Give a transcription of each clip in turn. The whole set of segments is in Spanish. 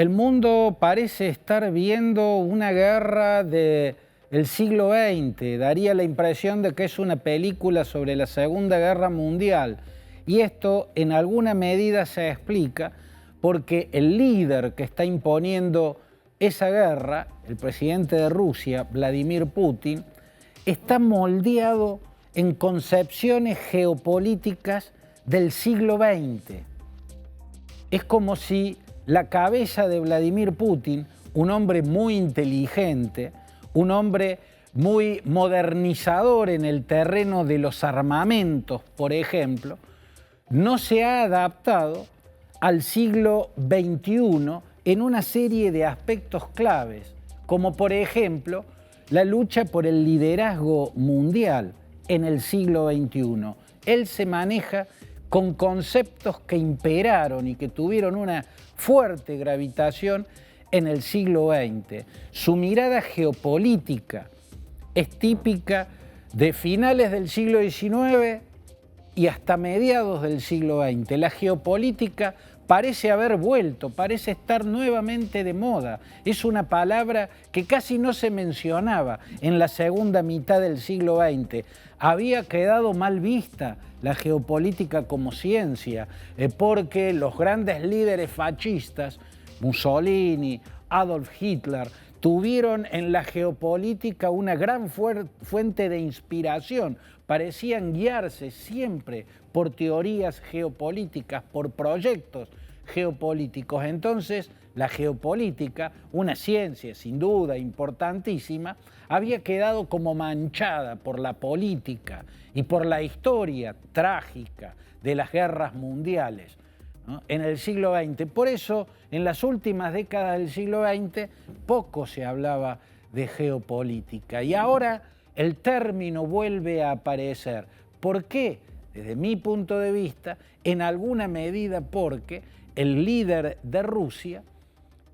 El mundo parece estar viendo una guerra del siglo XX. Daría la impresión de que es una película sobre la Segunda Guerra Mundial. Y esto en alguna medida se explica porque el líder que está imponiendo esa guerra, el presidente de Rusia, Vladimir Putin, está moldeado en concepciones geopolíticas del siglo XX. Es como si la cabeza de Vladimir Putin, un hombre muy inteligente, un hombre muy modernizador en el terreno de los armamentos, por ejemplo, no se ha adaptado al siglo XXI en una serie de aspectos claves, como por ejemplo la lucha por el liderazgo mundial en el siglo XXI. Él se maneja con conceptos que imperaron y que tuvieron una fuerte gravitación en el siglo XX. Su mirada geopolítica es típica de finales del siglo XIX y hasta mediados del siglo XX. La geopolítica parece haber vuelto, parece estar nuevamente de moda. Es una palabra que casi no se mencionaba en la segunda mitad del siglo XX. Había quedado mal vista la geopolítica como ciencia, porque los grandes líderes fascistas, Mussolini, Adolf Hitler, tuvieron en la geopolítica una gran fuente de inspiración. Parecían guiarse siempre por teorías geopolíticas, por proyectos geopolíticos. Entonces, la geopolítica, una ciencia sin duda importantísima, había quedado como manchada por la política y por la historia trágica de las guerras mundiales, ¿no?, en el siglo XX. Por eso, en las últimas décadas del siglo XX, poco se hablaba de geopolítica. Y ahora el término vuelve a aparecer. ¿Por qué? Desde mi punto de vista, en alguna medida porque el líder de Rusia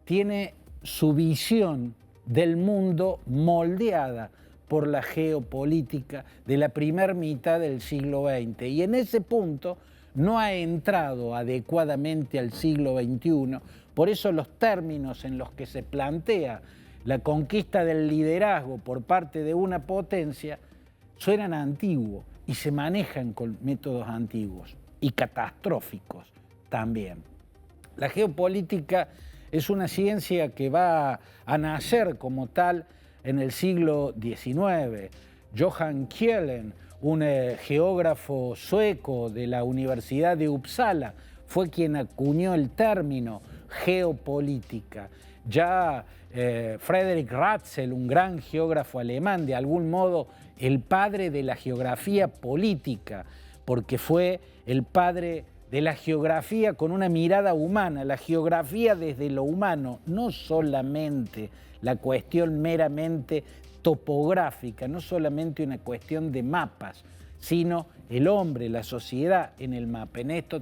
tiene su visión del mundo moldeada por la geopolítica de la primera mitad del siglo XX. Y en ese punto no ha entrado adecuadamente al siglo XXI. Por eso los términos en los que se plantea la conquista del liderazgo por parte de una potencia suenan antiguos y se manejan con métodos antiguos y catastróficos también. La geopolítica es una ciencia que va a nacer como tal en el siglo XIX. Johan Kielen, un geógrafo sueco de la Universidad de Uppsala, fue quien acuñó el término geopolítica. Ya Friedrich Ratzel, un gran geógrafo alemán, de algún modo el padre de la geografía política, porque fue el padre de la geografía con una mirada humana, la geografía desde lo humano, no solamente la cuestión meramente topográfica, no solamente una cuestión de mapas, sino el hombre, la sociedad en el mapa. En esto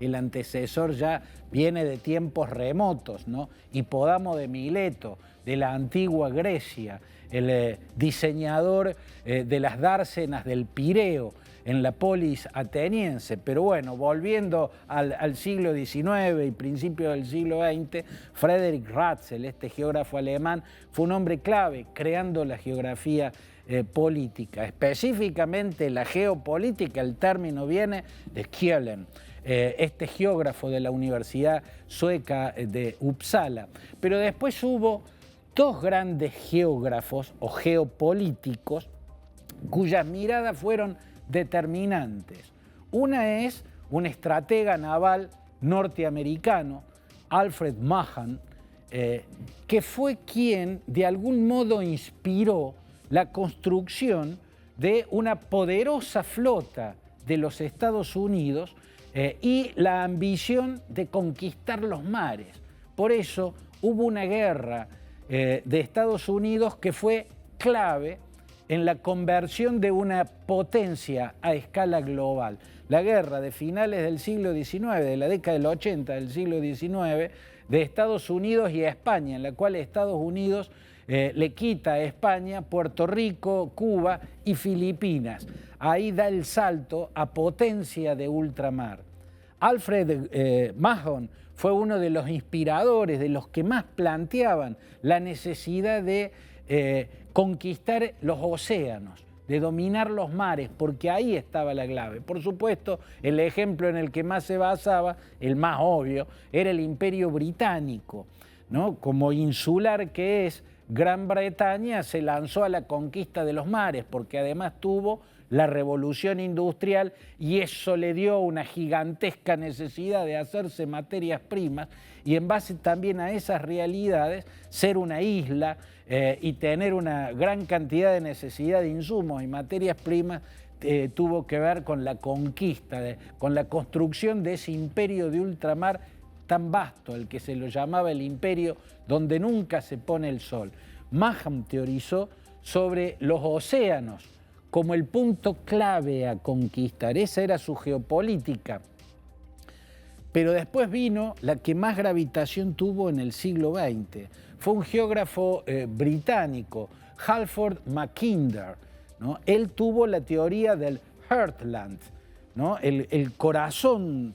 el antecesor ya viene de tiempos remotos, ¿no? Hipodamo de Mileto, de la antigua Grecia, el diseñador de las dársenas del Pireo en la polis ateniense. Pero bueno, volviendo al siglo XIX y principios del siglo XX, Friedrich Ratzel, este geógrafo alemán, fue un hombre clave creando la geografía política. Específicamente la geopolítica, el término viene de Kielen, este geógrafo de la Universidad Sueca de Uppsala. Pero después hubo dos grandes geógrafos o geopolíticos cuyas miradas fueron determinantes. Una es un estratega naval norteamericano, Alfred Mahan, que fue quien de algún modo inspiró la construcción de una poderosa flota de los Estados Unidos y la ambición de conquistar los mares. Por eso hubo una guerra de Estados Unidos que fue clave en la conversión de una potencia a escala global. La guerra de finales del siglo XIX, de la década del 80 del siglo XIX, de Estados Unidos y España, en la cual Estados Unidos le quita a España Puerto Rico, Cuba y Filipinas. Ahí da el salto a potencia de ultramar. Alfred Mason fue uno de los inspiradores, de los que más planteaban la necesidad de conquistar los océanos, de dominar los mares, porque ahí estaba la clave. Por supuesto, el ejemplo en el que más se basaba, el más obvio, era el Imperio Británico, ¿no? Como insular que es, Gran Bretaña se lanzó a la conquista de los mares, porque además tuvo la revolución industrial y eso le dio una gigantesca necesidad de hacerse materias primas y en base también a esas realidades ser una isla y tener una gran cantidad de necesidad de insumos y materias primas tuvo que ver con la conquista, con la construcción de ese imperio de ultramar tan vasto, el que se lo llamaba el imperio donde nunca se pone el sol. Maugham teorizó sobre los océanos como el punto clave a conquistar. Esa era su geopolítica. Pero después vino la que más gravitación tuvo en el siglo XX. Fue un geógrafo británico, Halford Mackinder, ¿no? Él tuvo la teoría del Heartland, ¿no? El corazón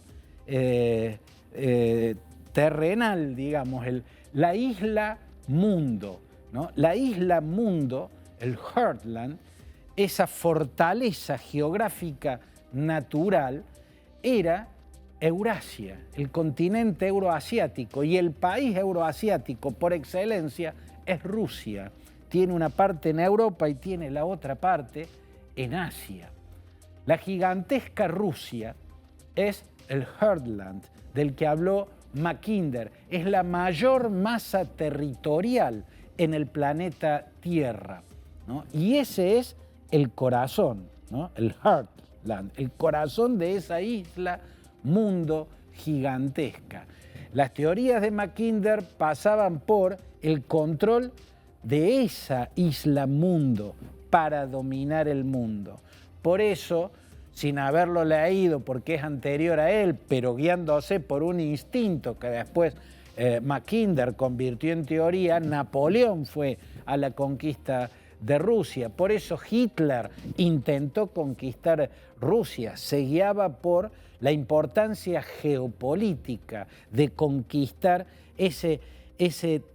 terrenal, digamos, la isla mundo, ¿no? La isla mundo, el Heartland, esa fortaleza geográfica natural, era Eurasia, el continente euroasiático, y el país euroasiático por excelencia es Rusia. Tiene una parte en Europa y tiene la otra parte en Asia. La gigantesca Rusia es el Heartland, del que habló Mackinder. Es la mayor masa territorial en el planeta Tierra, ¿no? Y ese es el corazón, ¿no? El Heartland, el corazón de esa isla mundo gigantesca. Las teorías de Mackinder pasaban por el control de esa isla mundo para dominar el mundo. Por eso, sin haberlo leído porque es anterior a él, pero guiándose por un instinto que después Mackinder convirtió en teoría, Napoleón fue a la conquista de Rusia. Por eso Hitler intentó conquistar Rusia, se guiaba por la importancia geopolítica de conquistar ese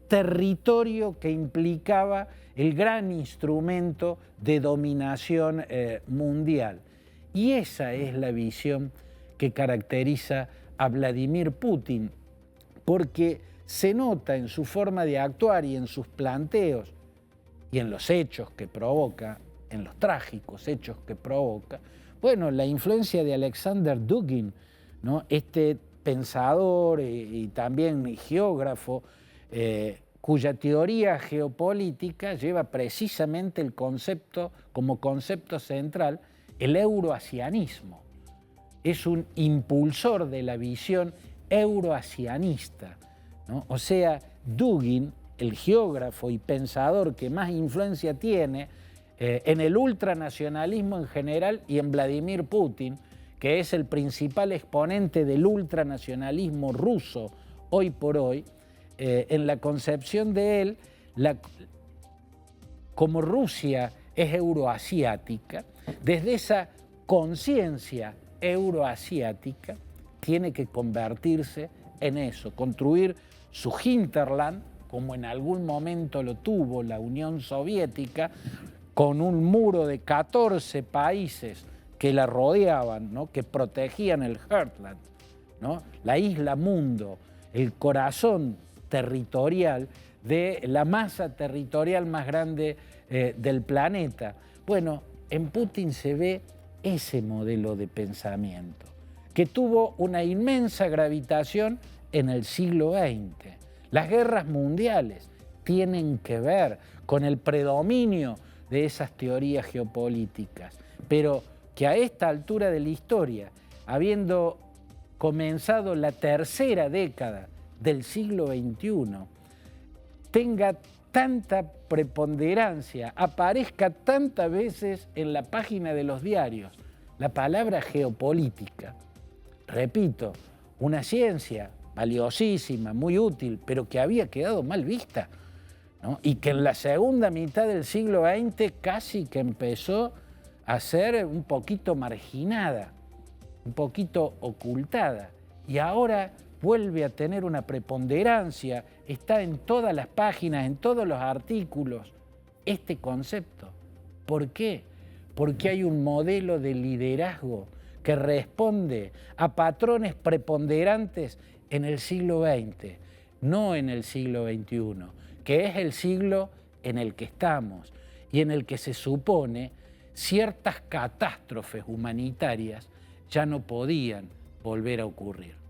territorio que implicaba el gran instrumento de dominación mundial. Y esa es la visión que caracteriza a Vladimir Putin, porque se nota en su forma de actuar y en sus planteos y en los hechos que provoca, en los trágicos hechos que provoca, bueno, la influencia de Alexander Dugin, ¿no? Este pensador y también geógrafo, cuya teoría geopolítica lleva precisamente el concepto, como concepto central, el euroasianismo. Es un impulsor de la visión euroasianista, ¿no? O sea, Dugin, el geógrafo y pensador que más influencia tiene en el ultranacionalismo en general y en Vladimir Putin, que es el principal exponente del ultranacionalismo ruso hoy por hoy, en la concepción de él, como Rusia es euroasiática, desde esa conciencia euroasiática tiene que convertirse en eso, construir su hinterland, como en algún momento lo tuvo la Unión Soviética, con un muro de 14 países que la rodeaban, ¿no? Que protegían el Heartland, ¿no? La isla mundo, el corazón territorial de la masa territorial más grande del planeta. Bueno, en Putin se ve ese modelo de pensamiento, que tuvo una inmensa gravitación en el siglo XX. Las guerras mundiales tienen que ver con el predominio de esas teorías geopolíticas, pero que a esta altura de la historia, habiendo comenzado la tercera década del siglo XXI, tenga tanta preponderancia, aparezca tantas veces en la página de los diarios la palabra geopolítica. Repito, una ciencia valiosísima, muy útil, pero que había quedado mal vista, ¿no? Y que en la segunda mitad del siglo XX casi que empezó a ser un poquito marginada, un poquito ocultada. y ahora vuelve a tener una preponderancia, está en todas las páginas, en todos los artículos, este concepto. ¿Por qué? Porque hay un modelo de liderazgo que responde a patrones preponderantes en el siglo XX, no en el siglo XXI, que es el siglo en el que estamos y en el que se supone ciertas catástrofes humanitarias ya no podían volver a ocurrir.